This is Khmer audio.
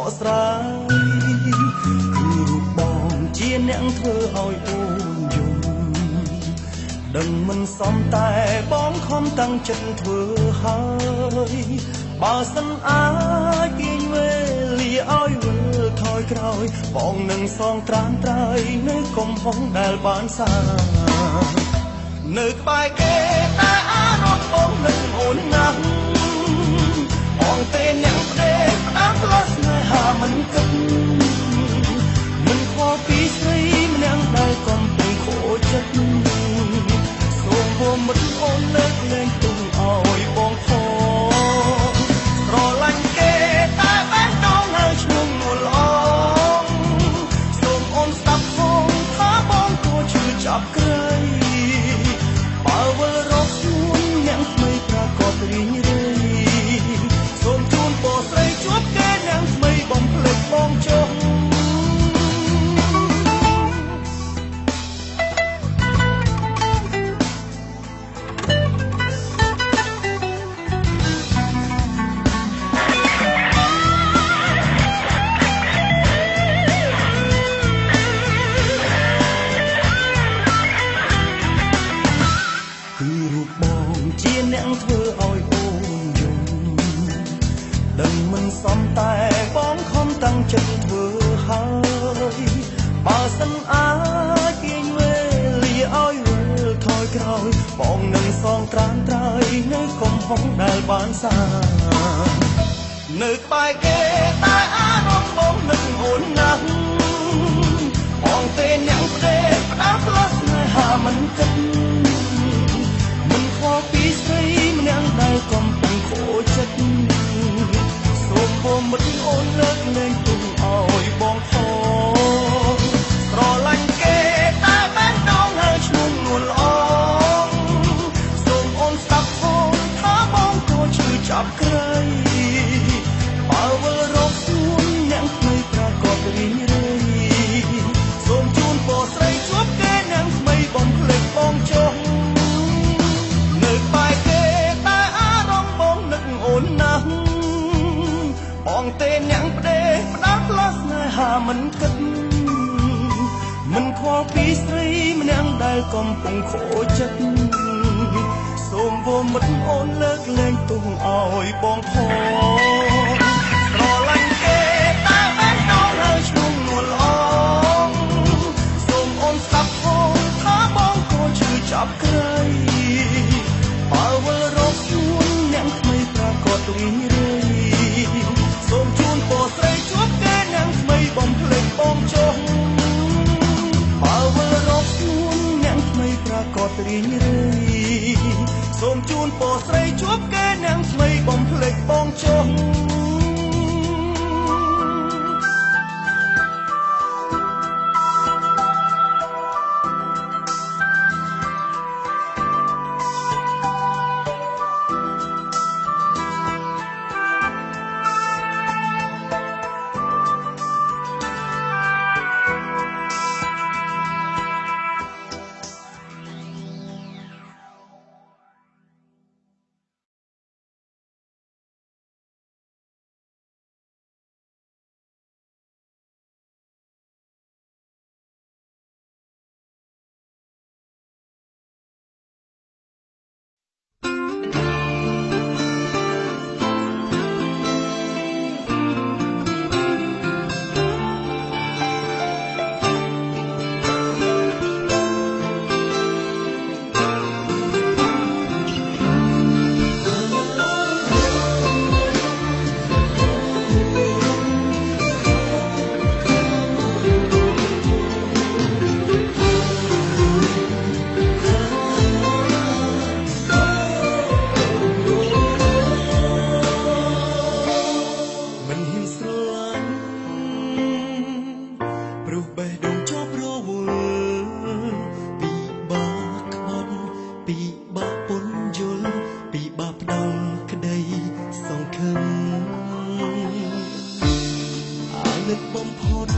កស្រាយគឺរូបបងជាអ្នកធ្វើឲ្យអូនយំដឹងមិនសមតែបងខំតាំងចិត្តធ្វើហើយបើសិនអាចទាញវេលាឲ្យវិលថយក្រោយបងនឹងសងត្រានត្រើយនៅកំហុសដែលបានសានៅក្បែរគេតែអារម្មណ៍បងនឹងអូនណាស់បងទេអ្នកផ្ដេកផ្ដាំផ្លាស់ស្នេហាមិនគិតមិនខកពីស្រីម្នាក់ដែលកំពុងខូចចិត្តសូមព្រមមិនអូនលើកលែងទុំឲ្យបងផងស្រឡាញ់គេតែបែបដងហើយឈ្មោះនួលអងសូមអូនស្ដាប់ផងថាបងគួរឈឺចាប់ក្រៃបើវិលរកខ្លួនអ្នកថ្មីប្រកបរីងរៃសូមជូនពរស្រីជួបគេអ្នកថ្មីបំភ្លេចបងចុះធ្វើឲ្យអូនយំដឹងមិនសមតែបងខំតាំងចិត្តធ្វើហើយបើសិនអាចទាញវេលាឲ្យវិលថយក្រោយបងនឹងសងត្រានត្រើយនៅកំហុសដែលបានសានៅក្បែរគេតែអារម្មណ៍បងនឹងអូនណាស់បងទេអ្នកផ្ដេកផ្ដាំផ្លាស់ស្នេហាមិនគិតមិនខកពីស្រីម្នាក់ដែលកំពុងខូចចិត្តសូមព្រមមិនអូនលើកលែងទុំឲ្យបងផងស្រឡាញ់គេតែបែបដងហើយឈ្មោះនួលអងសូមអូនស្ដាប់ផងថាបងគួរឈឺចាប់ក្រៃបើវិលរកខ្លួនអ្នកថ្មីប្រកបរីងរៃសូមជូនពរស្រីជួបគេអ្នកថ្មីបំភ្លេចបងចុះនៅក្បែរគេតែអារម្មណ៍បងនឹកអូនណាស់បងទេអ្នកផ្ដេកផ្ដាំផ្លាស់ស្នេហាមិនគិតមិនខ្វល់ពីស្រីម្នាក់ដែលកំពុងខូចចិត្តសូមវមិត្តអូនលើកលែងទុំឲ្យបងផងស្រឡាញ់គេតែបែបដងហើយឈ្មោះនួលអងសូមអូនស្ដាប់ផងថាបងគួរឈឺចាប់ក្រៃបើវិលរកខ្លួនអ្នកថ្មីប្រកបរីងរៃសូមជូនពរស្រីជួបគេអ្នកថ្មីបំភ្លេចបងចុះបើវិលរកខ្លួនអ្នកថ្មីប្រកបរីងរៃសូមជូនពរស្រីជួបគេអ្នកថ្មីបំភ្លេចបងចុះនឹកបំផុត